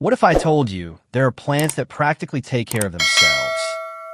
What if I told you there are plants that practically take care of themselves?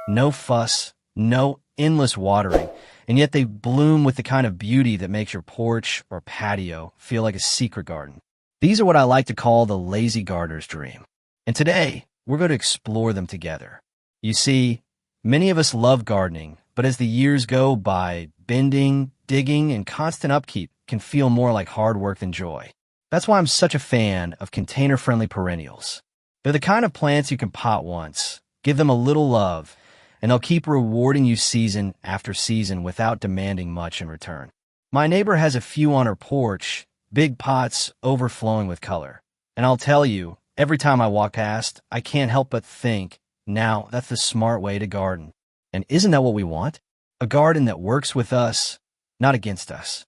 No fuss, no endless watering, and yet they bloom with the kind of beauty that makes your porch or patio feel like a secret garden. These are what I like to call the lazy gardener's dream. And today, we're going to explore them together. You see, many of us love gardening, but as the years go by, bending, digging, and constant upkeep can feel more like hard work than joy. That's why I'm such a fan of container-friendly perennials. They're the kind of plants you can pot once, give them a little love, and they'll keep rewarding you season after season without demanding much in return. My neighbor has a few on her porch, big pots overflowing with color. And I'll tell you, every time I walk past, I can't help but think, now that's the smart way to garden. And isn't that what we want? A garden that works with us, not against us.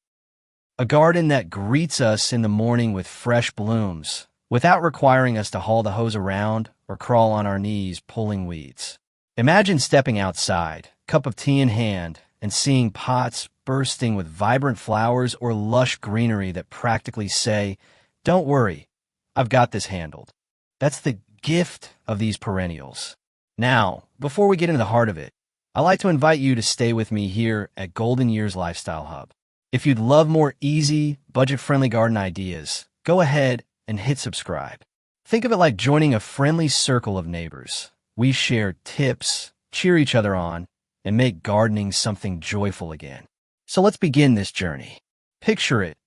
A garden that greets us in the morning with fresh blooms, without requiring us to haul the hose around or crawl on our knees pulling weeds. Imagine stepping outside, cup of tea in hand, and seeing pots bursting with vibrant flowers or lush greenery that practically say, "Don't worry, I've got this handled." That's the gift of these perennials. Now, before we get into the heart of it, I'd like to invite you to stay with me here at Golden Years Lifestyle Hub. If you'd love more easy, budget-friendly garden ideas, go ahead and hit subscribe. Think of it like joining a friendly circle of neighbors. We share tips, cheer each other on, and make gardening something joyful again. So let's begin this journey. Picture it,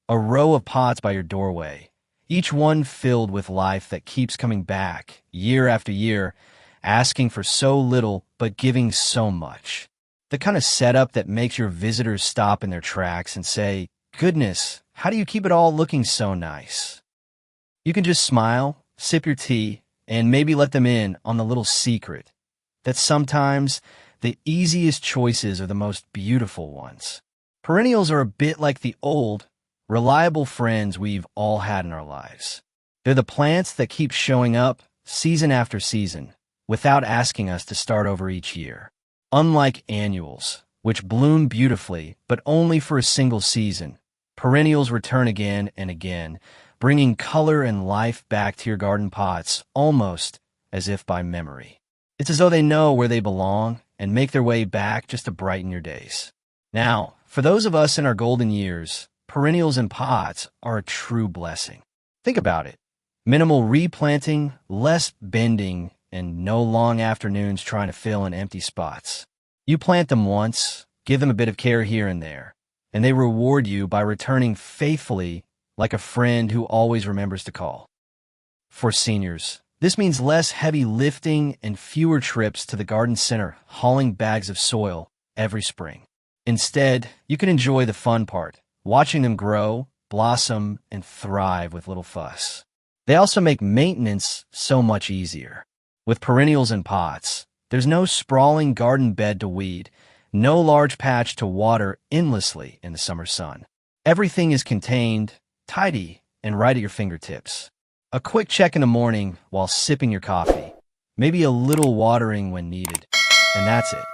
a row of pots by your doorway, each one filled with life that keeps coming back year after year, asking for so little but giving so much. The kind of setup that makes your visitors stop in their tracks and say, "Goodness, how do you keep it all looking so nice?" You can just smile, sip your tea, and maybe let them in on the little secret that sometimes the easiest choices are the most beautiful ones. Perennials are a bit like the old, reliable friends we've all had in our lives. They're the plants that keep showing up season after season without asking us to start over each year. Unlike annuals, which bloom beautifully but only for a single season, perennials return again and again, bringing color and life back to your garden pots almost as if by memory. It's as though they know where they belong and make their way back just to brighten your days. Now, for those of us in our golden years, perennials in pots are a true blessing. Think about it. Minimal replanting, less bending, and no long afternoons trying to fill in empty spots. You plant them once, give them a bit of care here and there, and they reward you by returning faithfully like a friend who always remembers to call. For seniors, this means less heavy lifting and fewer trips to the garden center hauling bags of soil every spring. Instead, you can enjoy the fun part, watching them grow, blossom, and thrive with little fuss. They also make maintenance so much easier. With perennials in pots, there's no sprawling garden bed to weed, no large patch to water endlessly in the summer sun. Everything is contained, tidy, and right at your fingertips. A quick check in the morning while sipping your coffee, maybe a little watering when needed, and that's it.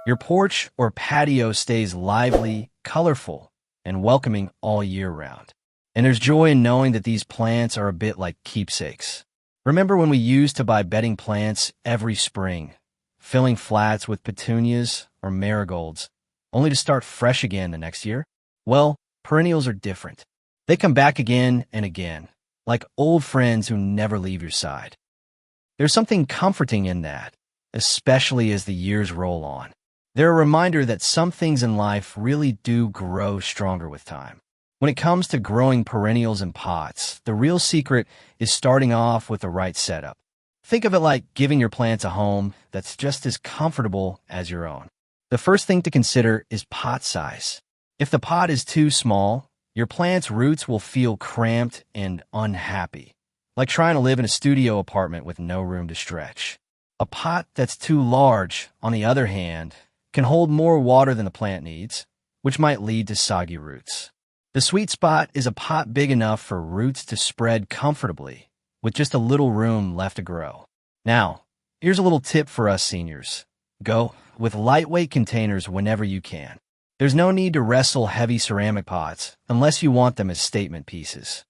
Your porch or patio stays lively, colorful, and welcoming all year round. And there's joy in knowing that these plants are a bit like keepsakes. Remember when we used to buy bedding plants every spring, filling flats with petunias or marigolds, only to start fresh again the next year? Well, perennials are different. They come back again and again, like old friends who never leave your side. There's something comforting in that, especially as the years roll on. They're a reminder that some things in life really do grow stronger with time. When it comes to growing perennials in pots, the real secret is starting off with the right setup. Think of it like giving your plants a home that's just as comfortable as your own. The first thing to consider is pot size. If the pot is too small, your plant's roots will feel cramped and unhappy, like trying to live in a studio apartment with no room to stretch. A pot that's too large, on the other hand, can hold more water than the plant needs, which might lead to soggy roots. The sweet spot is a pot big enough for roots to spread comfortably, with just a little room left to grow. Now, here's a little tip for us seniors. Go with lightweight containers whenever you can. There's no need to wrestle heavy ceramic pots unless you want them as statement pieces.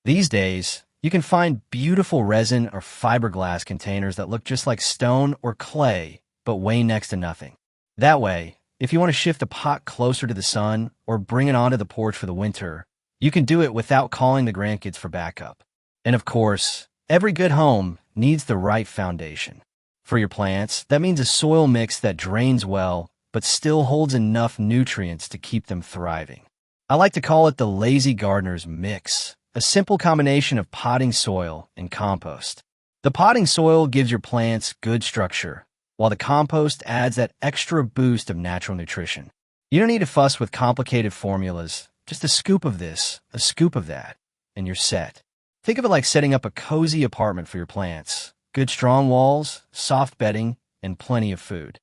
These days, You can find beautiful resin or fiberglass containers that look just like stone or clay, but weigh next to nothing. That way, if you want to shift a pot closer to the sun or bring it onto the porch for the winter, you can do it without calling the grandkids for backup. And of course, every good home needs the right foundation. For your plants, that means a soil mix that drains well, but still holds enough nutrients to keep them thriving. I like to call it the lazy gardener's mix, a simple combination of potting soil and compost. The potting soil gives your plants good structure, while the compost adds that extra boost of natural nutrition. You don't need to fuss with complicated formulas, just a scoop of this, a scoop of that, and you're set. Think of it like setting up a cozy apartment for your plants. Good strong walls, soft bedding, and plenty of food.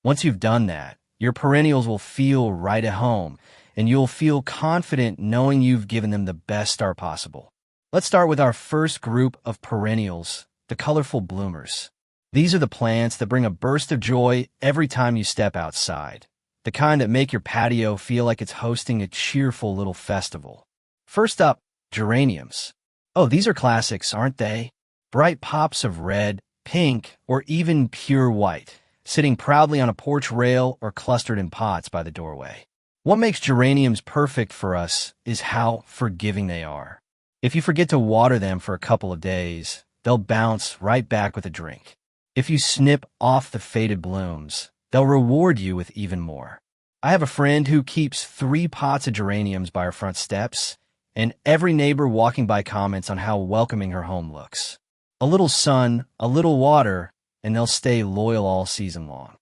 Once you've done that, your perennials will feel right at home, and you'll feel confident knowing you've given them the best start possible. Let's start with our first group of perennials, the colorful bloomers. These are the plants that bring a burst of joy every time you step outside, the kind that make your patio feel like it's hosting a cheerful little festival. First up, geraniums. Oh, these are classics, aren't they? Bright pops of red, pink, or even pure white, sitting proudly on a porch rail or clustered in pots by the doorway. What makes geraniums perfect for us is how forgiving they are. If you forget to water them for a couple of days, they'll bounce right back with a drink. If you snip off the faded blooms, they'll reward you with even more. I have a friend who keeps 3 pots of geraniums by her front steps, and every neighbor walking by comments on how welcoming her home looks. A little sun, a little water, and they'll stay loyal all season long.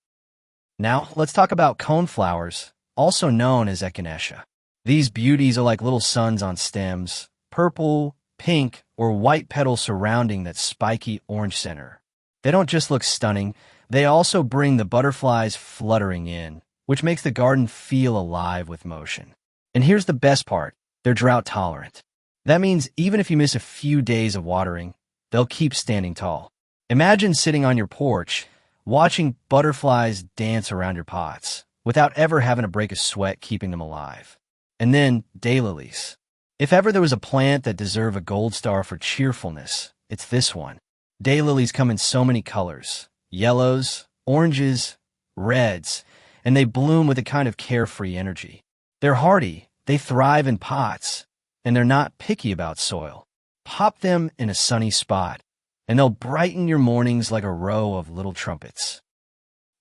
Now, let's talk about coneflowers, also known as echinacea. These beauties are like little suns on stems, purple, pink, or white petals surrounding that spiky orange center. They don't just look stunning, they also bring the butterflies fluttering in, which makes the garden feel alive with motion. And here's the best part, they're drought tolerant. That means even if you miss a few days of watering, they'll keep standing tall. Imagine sitting on your porch, watching butterflies dance around your pots, without ever having to break a sweat keeping them alive. And then daylilies. If ever there was a plant that deserved a gold star for cheerfulness, it's this one. Daylilies come in so many colors, yellows, oranges, reds, and they bloom with a kind of carefree energy. They're hardy, they thrive in pots, and they're not picky about soil. Pop them in a sunny spot, and they'll brighten your mornings like a row of little trumpets.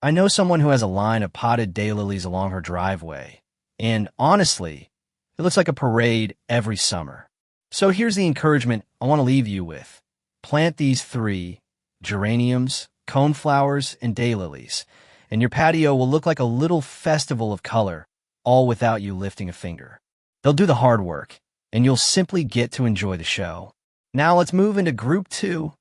I know someone who has a line of potted daylilies along her driveway, and honestly, it looks like a parade every summer. So here's the encouragement I want to leave you with. Plant these 3, geraniums, coneflowers, and daylilies, and your patio will look like a little festival of color, all without you lifting a finger. They'll do the hard work, and you'll simply get to enjoy the show. Now let's move into group 2,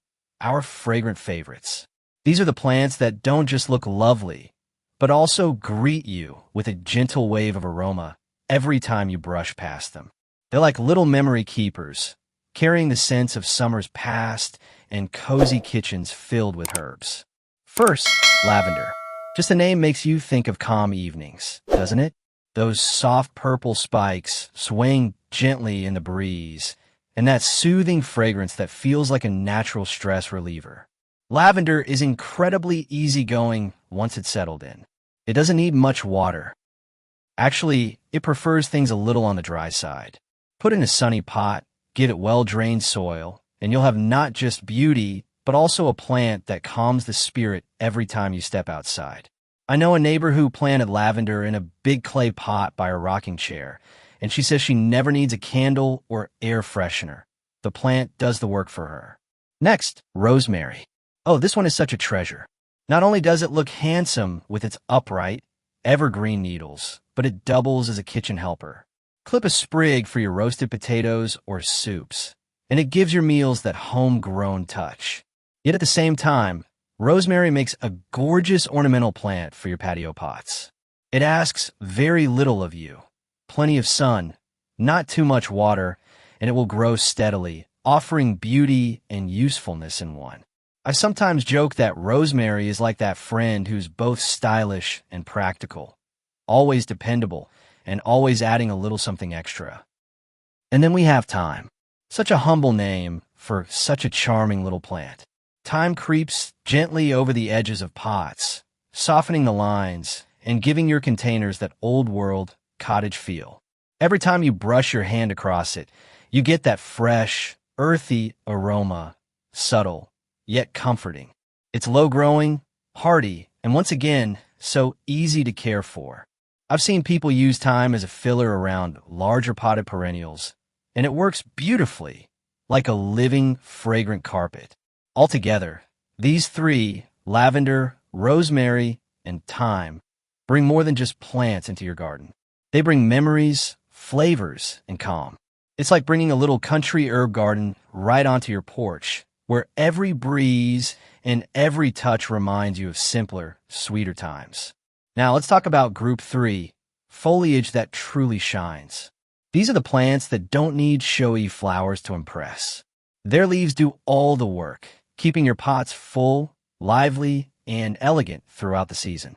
our fragrant favorites. These are the plants that don't just look lovely, but also greet you with a gentle wave of aroma every time you brush past them. They're like little memory keepers, carrying the sense of summers past and cozy kitchens filled with herbs. First, lavender. Just the name makes you think of calm evenings, doesn't it? Those soft purple spikes swaying gently in the breeze, and that soothing fragrance that feels like a natural stress reliever. Lavender is incredibly easygoing once it's settled in. It doesn't need much water. Actually, it prefers things a little on the dry side. Put in a sunny pot, give it well-drained soil, and you'll have not just beauty, but also a plant that calms the spirit every time you step outside. I know a neighbor who planted lavender in a big clay pot by her rocking chair, and she says she never needs a candle or air freshener. The plant does the work for her. Next, rosemary. Oh, this one is such a treasure. Not only does it look handsome with its upright, evergreen needles, but it doubles as a kitchen helper. Clip a sprig for your roasted potatoes or soups, and it gives your meals that homegrown touch. Yet at the same time, rosemary makes a gorgeous ornamental plant for your patio pots. It asks very little of you. Plenty of sun, not too much water, and it will grow steadily, offering beauty and usefulness in one. I sometimes joke that rosemary is like that friend who's both stylish and practical, always dependable, and always adding a little something extra. And then we have thyme. Such a humble name, for such a charming little plant. Time creeps gently over the edges of pots, softening the lines and giving your containers that old-world cottage feel. Every time you brush your hand across it, you get that fresh, earthy aroma, subtle, yet comforting. It's low-growing, hardy, and once again, so easy to care for. I've seen people use thyme as a filler around larger potted perennials, and it works beautifully, like a living, fragrant carpet. Altogether, these three, lavender, rosemary, and thyme, bring more than just plants into your garden. They bring memories, flavors, and calm. It's like bringing a little country herb garden right onto your porch, where every breeze and every touch reminds you of simpler, sweeter times. Now let's talk about group 3, foliage that truly shines. These are the plants that don't need showy flowers to impress. Their leaves do all the work, keeping your pots full, lively, and elegant throughout the season.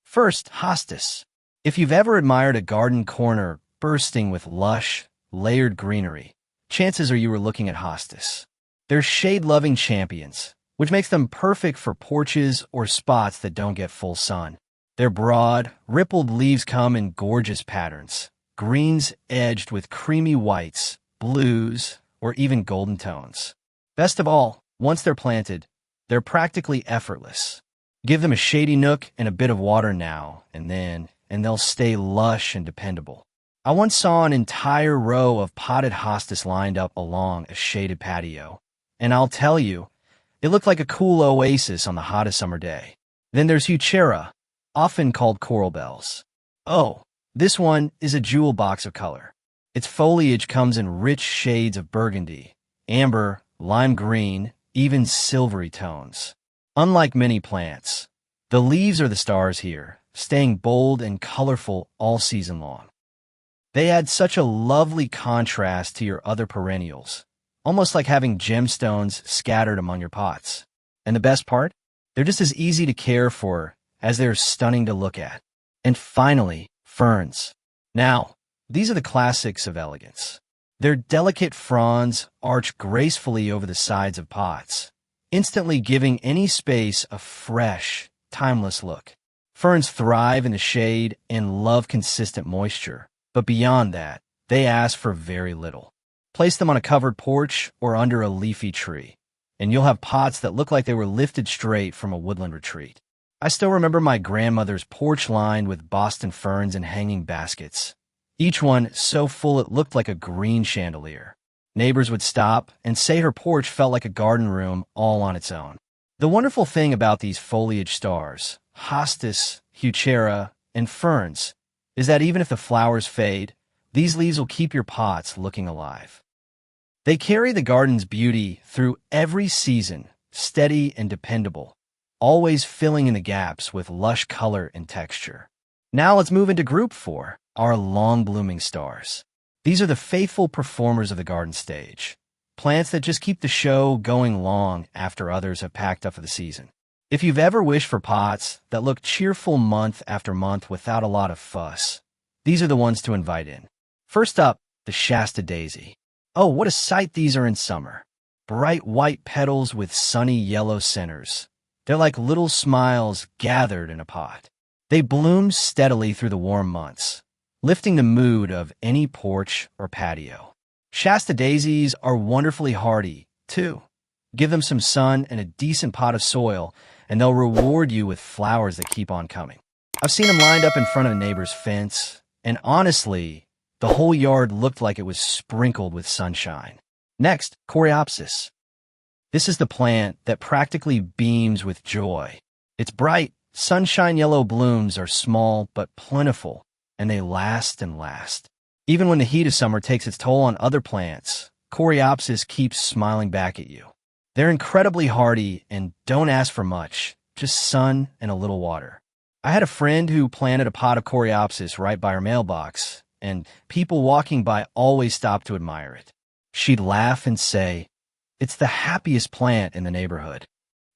First, hostas. If you've ever admired a garden corner bursting with lush, layered greenery, chances are you were looking at hostas. They're shade-loving champions, which makes them perfect for porches or spots that don't get full sun. Their broad, rippled leaves come in gorgeous patterns, greens edged with creamy whites, blues, or even golden tones. Best of all, once they're planted, they're practically effortless. Give them a shady nook and a bit of water now and then, and they'll stay lush and dependable. I once saw an entire row of potted hostas lined up along a shaded patio, and I'll tell you, it looked like a cool oasis on the hottest summer day. Then there's Heuchera, often called coral bells. Oh, this one is a jewel box of color. Its foliage comes in rich shades of burgundy, amber, lime green, even silvery tones. Unlike many plants, the leaves are the stars here, staying bold and colorful all season long. They add such a lovely contrast to your other perennials, almost like having gemstones scattered among your pots. And the best part? They're just as easy to care for as they're stunning to look at. And finally, ferns. Now, these are the classics of elegance. Their delicate fronds arch gracefully over the sides of pots, instantly giving any space a fresh, timeless look. Ferns thrive in the shade and love consistent moisture, but beyond that, they ask for very little. Place them on a covered porch or under a leafy tree, and you'll have pots that look like they were lifted straight from a woodland retreat. I still remember my grandmother's porch lined with Boston ferns in hanging baskets, each one so full it looked like a green chandelier. Neighbors would stop and say her porch felt like a garden room all on its own. The wonderful thing about these foliage stars, hostas, heuchera, and ferns, is that even if the flowers fade, these leaves will keep your pots looking alive. They carry the garden's beauty through every season, steady and dependable, always filling in the gaps with lush color and texture. Now let's move into group 4, our long-blooming stars. These are the faithful performers of the garden stage, plants that just keep the show going long after others have packed up for the season. If you've ever wished for pots that look cheerful month after month without a lot of fuss, these are the ones to invite in. First up, the Shasta daisy. Oh, what a sight these are in summer. Bright white petals with sunny yellow centers. They're like little smiles gathered in a pot. They bloom steadily through the warm months, lifting the mood of any porch or patio. Shasta daisies are wonderfully hardy, too. Give them some sun and a decent pot of soil, and they'll reward you with flowers that keep on coming. I've seen them lined up in front of a neighbor's fence, and honestly, the whole yard looked like it was sprinkled with sunshine. Next, Coreopsis. This is the plant that practically beams with joy. Its bright, sunshine yellow blooms are small but plentiful, and they last and last. Even when the heat of summer takes its toll on other plants, Coreopsis keeps smiling back at you. They're incredibly hardy and don't ask for much, just sun and a little water. I had a friend who planted a pot of Coreopsis right by her mailbox, and people walking by always stopped to admire it. She'd laugh and say, "It's the happiest plant in the neighborhood."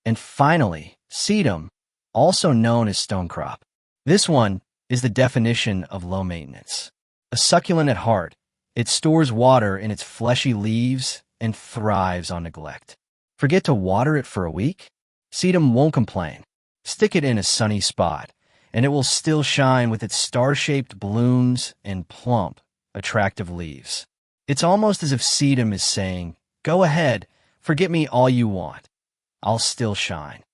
And finally, Sedum, also known as stonecrop. This one is the definition of low maintenance. A succulent at heart, it stores water in its fleshy leaves and thrives on neglect. Forget to water it for a week? Sedum won't complain. Stick it in a sunny spot, and it will still shine with its star-shaped blooms and plump, attractive leaves. It's almost as if Sedum is saying, "Go ahead, forget me all you want. I'll still shine."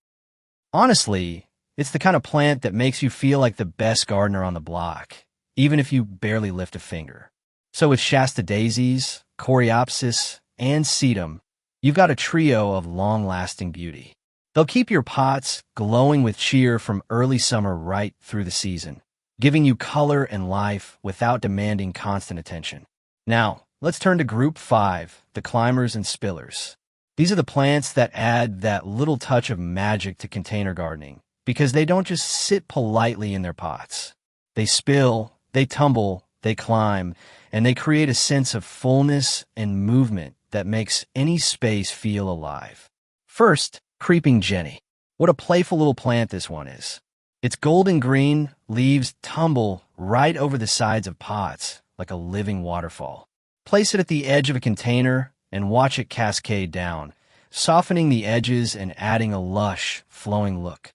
Honestly, it's the kind of plant that makes you feel like the best gardener on the block, even if you barely lift a finger. So with Shasta daisies, coreopsis, and sedum, you've got a trio of long-lasting beauty. They'll keep your pots glowing with cheer from early summer right through the season, giving you color and life without demanding constant attention. Now, let's turn to Group 5, the climbers and spillers. These are the plants that add that little touch of magic to container gardening, because they don't just sit politely in their pots. They spill, they tumble, they climb, and they create a sense of fullness and movement that makes any space feel alive. First, Creeping Jenny. What a playful little plant this one is. Its golden green leaves tumble right over the sides of pots like a living waterfall. Place it at the edge of a container and watch it cascade down, softening the edges and adding a lush, flowing look.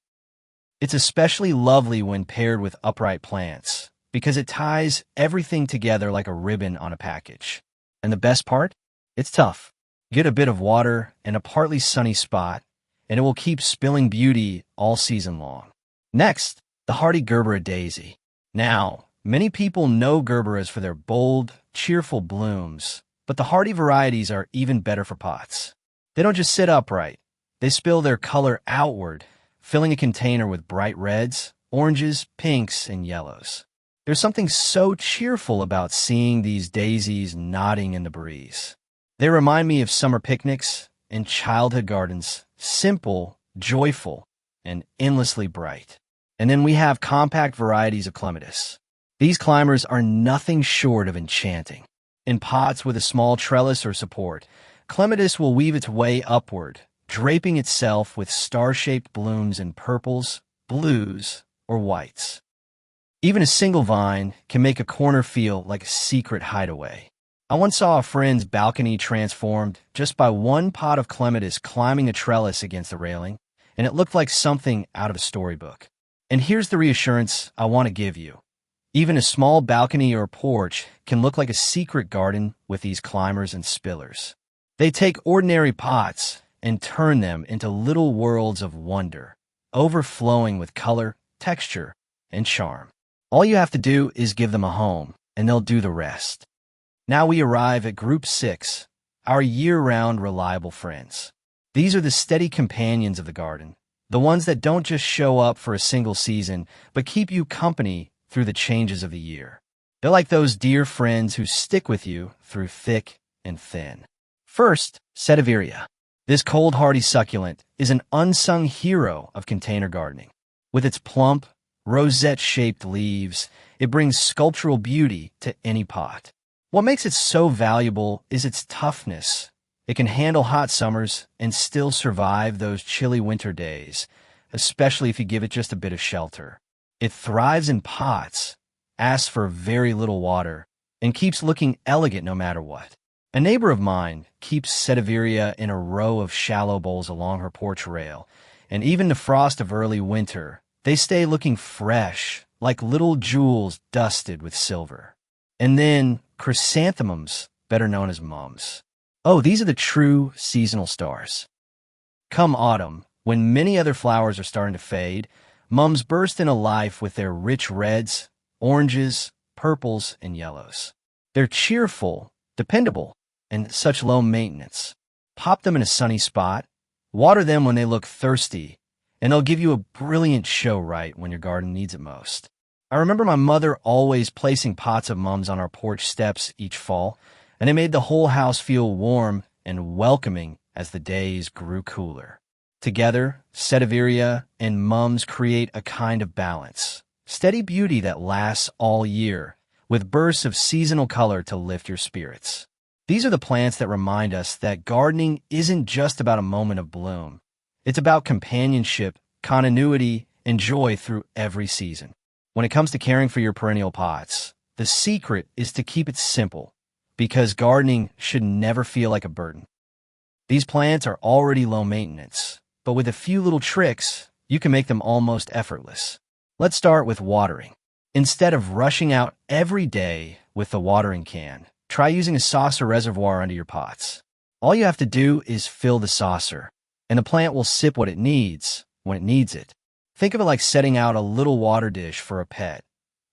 It's especially lovely when paired with upright plants, because it ties everything together like a ribbon on a package. And the best part? It's tough. Get a bit of water and a partly sunny spot, and it will keep spilling beauty all season long. Next, the hardy Gerbera daisy. Now, many people know Gerberas for their bold, cheerful blooms, but the hardy varieties are even better for pots. They don't just sit upright. They spill their color outward, filling a container with bright reds, oranges, pinks, and yellows. There's something so cheerful about seeing these daisies nodding in the breeze. They remind me of summer picnics and childhood gardens, simple, joyful, and endlessly bright. And then we have compact varieties of clematis. These climbers are nothing short of enchanting. In pots with a small trellis or support, clematis will weave its way upward, draping itself with star-shaped blooms in purples, blues, or whites. Even a single vine can make a corner feel like a secret hideaway. I once saw a friend's balcony transformed just by one pot of clematis climbing a trellis against the railing, and it looked like something out of a storybook. And here's the reassurance I want to give you. Even a small balcony or porch can look like a secret garden with these climbers and spillers. They take ordinary pots and turn them into little worlds of wonder, overflowing with color, texture, and charm. All you have to do is give them a home, and they'll do the rest. Now we arrive at Group 6, our year-round reliable friends. These are the steady companions of the garden, the ones that don't just show up for a single season, but keep you company through the changes of the year. They're like those dear friends who stick with you through thick and thin. First, Sediveria. This cold, hardy succulent is an unsung hero of container gardening. With its plump, rosette-shaped leaves, it brings sculptural beauty to any pot. What makes it so valuable is its toughness. It can handle hot summers and still survive those chilly winter days, especially if you give it just a bit of shelter. It thrives in pots, asks for very little water, and keeps looking elegant no matter what. A neighbor of mine keeps Sediveria in a row of shallow bowls along her porch rail, and even in the frost of early winter, they stay looking fresh, like little jewels dusted with silver. And then chrysanthemums, better known as mums. Oh, these are the true seasonal stars. Come autumn, when many other flowers are starting to fade, mums burst into life with their rich reds, oranges, purples, and yellows. They're cheerful, dependable, and such low maintenance. Pop them in a sunny spot, water them when they look thirsty, and they'll give you a brilliant show right when your garden needs it most. I remember my mother always placing pots of mums on our porch steps each fall, and it made the whole house feel warm and welcoming as the days grew cooler. Together, Sediveria and mums create a kind of balance, steady beauty that lasts all year, with bursts of seasonal color to lift your spirits. These are the plants that remind us that gardening isn't just about a moment of bloom. It's about companionship, continuity, and joy through every season. When it comes to caring for your perennial pots, the secret is to keep it simple, because gardening should never feel like a burden. These plants are already low maintenance, but with a few little tricks, you can make them almost effortless. Let's start with watering. Instead of rushing out every day with the watering can, try using a saucer reservoir under your pots. All you have to do is fill the saucer, and the plant will sip what it needs when it needs it. Think of it like setting out a little water dish for a pet.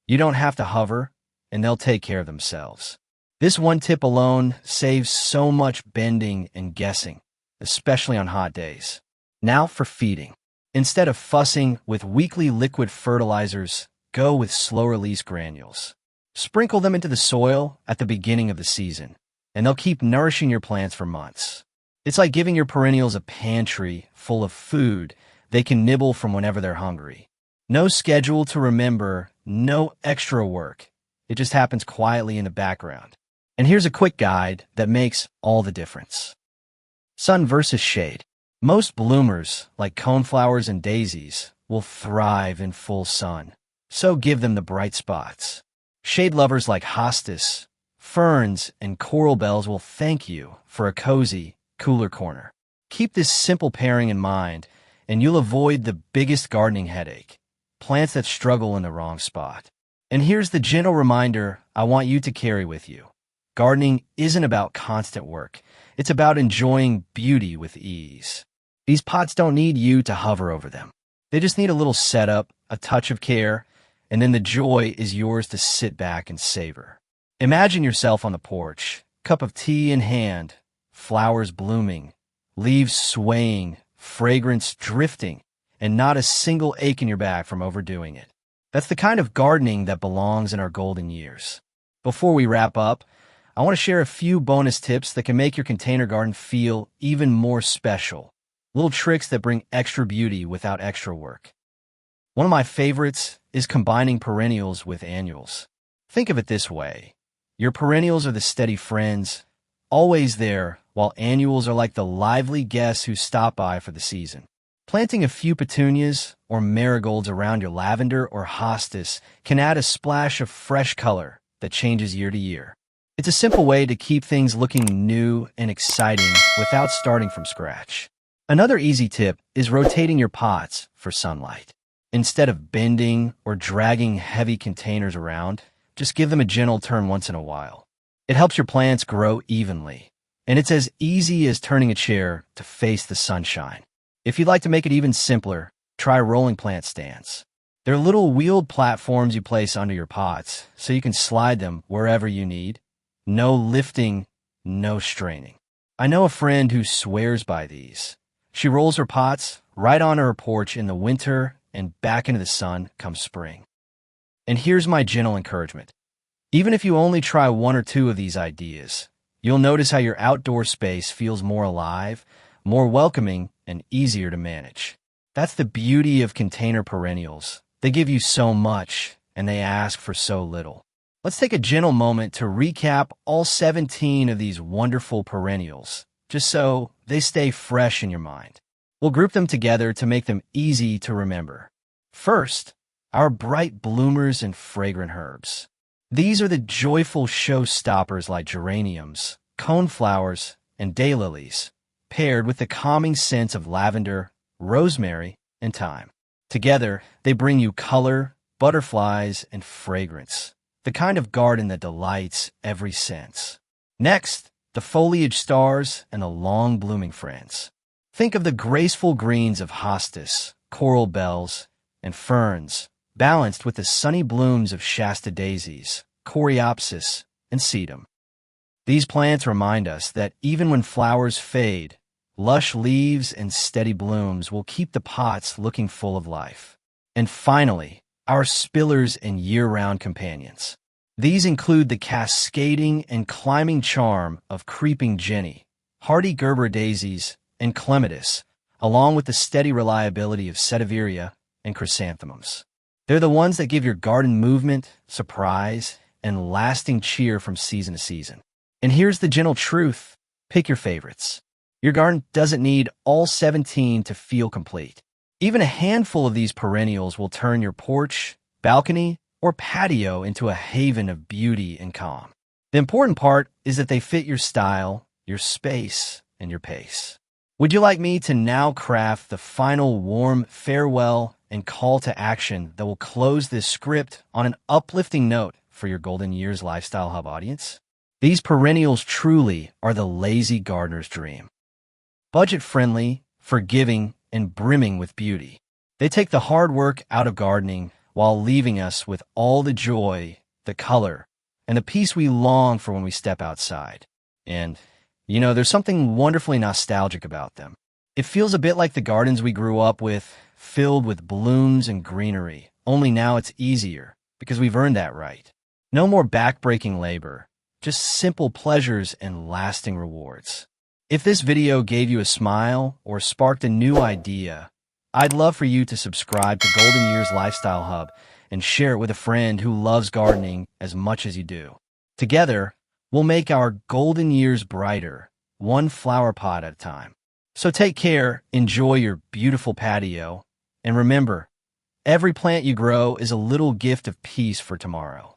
You don't have to hover, and they'll take care of themselves. This one tip alone saves so much bending and guessing, especially on hot days. Now for feeding. Instead of fussing with weekly liquid fertilizers, go with slow-release granules. Sprinkle them into the soil at the beginning of the season, and they'll keep nourishing your plants for months. It's like giving your perennials a pantry full of food they can nibble from whenever they're hungry. No schedule to remember, no extra work. It just happens quietly in the background. And here's a quick guide that makes all the difference. Sun versus shade. Most bloomers, like coneflowers and daisies, will thrive in full sun, so give them the bright spots. Shade lovers like hostas, ferns, and coral bells will thank you for a cozy, cooler corner. Keep this simple pairing in mind, and you'll avoid the biggest gardening headache: plants that struggle in the wrong spot. And here's the gentle reminder I want you to carry with you. Gardening isn't about constant work. It's about enjoying beauty with ease. These pots don't need you to hover over them. They just need a little setup, a touch of care, and then the joy is yours to sit back and savor. Imagine yourself on the porch, cup of tea in hand, flowers blooming, leaves swaying, fragrance drifting, and not a single ache in your back from overdoing it. That's the kind of gardening that belongs in our golden years. Before we wrap up, I want to share a few bonus tips that can make your container garden feel even more special. Little tricks that bring extra beauty without extra work. One of my favorites is combining perennials with annuals. Think of it this way. Your perennials are the steady friends, always there, while annuals are like the lively guests who stop by for the season. Planting a few petunias or marigolds around your lavender or hostas can add a splash of fresh color that changes year to year. It's a simple way to keep things looking new and exciting without starting from scratch. Another easy tip is rotating your pots for sunlight. Instead of bending or dragging heavy containers around, just give them a gentle turn once in a while. It helps your plants grow evenly, and it's as easy as turning a chair to face the sunshine. If you'd like to make it even simpler, try rolling plant stands. They're little wheeled platforms you place under your pots, so you can slide them wherever you need. No lifting, no straining. I know a friend who swears by these. She rolls her pots right onto her porch in the winter and back into the sun come spring. And here's my gentle encouragement. Even if you only try one or two of these ideas, you'll notice how your outdoor space feels more alive, more welcoming, and easier to manage. That's the beauty of container perennials. They give you so much, and they ask for so little. Let's take a gentle moment to recap all 17 of these wonderful perennials, just so they stay fresh in your mind. We'll group them together to make them easy to remember. First, our bright bloomers and fragrant herbs. These are the joyful showstoppers like geraniums, coneflowers, and daylilies, paired with the calming scents of lavender, rosemary, and thyme. Together, they bring you color, butterflies, and fragrance, the kind of garden that delights every sense. Next, the foliage stars and the long-blooming friends. Think of the graceful greens of hostas, coral bells, and ferns, balanced with the sunny blooms of Shasta daisies, coreopsis, and sedum. These plants remind us that even when flowers fade, lush leaves and steady blooms will keep the pots looking full of life. And finally, our spillers and year-round companions. These include the cascading and climbing charm of creeping jenny, hardy Gerber daisies, and clematis, along with the steady reliability of sediveria and chrysanthemums. They're the ones that give your garden movement, surprise, and lasting cheer from season to season. And here's the gentle truth: pick your favorites. Your garden doesn't need all 17 to feel complete. Even a handful of these perennials will turn your porch, balcony, or patio into a haven of beauty and calm. The important part is that they fit your style, your space, and your pace. Would you like me to now craft the final warm farewell and call to action that will close this script on an uplifting note for your Golden Years Lifestyle Hub audience? These perennials truly are the lazy gardener's dream. Budget-friendly, forgiving, and brimming with beauty. They take the hard work out of gardening while leaving us with all the joy, the color, and the peace we long for when we step outside. And, there's something wonderfully nostalgic about them. It feels a bit like the gardens we grew up with, filled with blooms and greenery, only now it's easier, because we've earned that right. No more back-breaking labor, just simple pleasures and lasting rewards. If this video gave you a smile or sparked a new idea, I'd love for you to subscribe to Golden Years Lifestyle Hub and share it with a friend who loves gardening as much as you do. Together, we'll make our golden years brighter, one flower pot at a time. So take care, enjoy your beautiful patio, and remember, every plant you grow is a little gift of peace for tomorrow.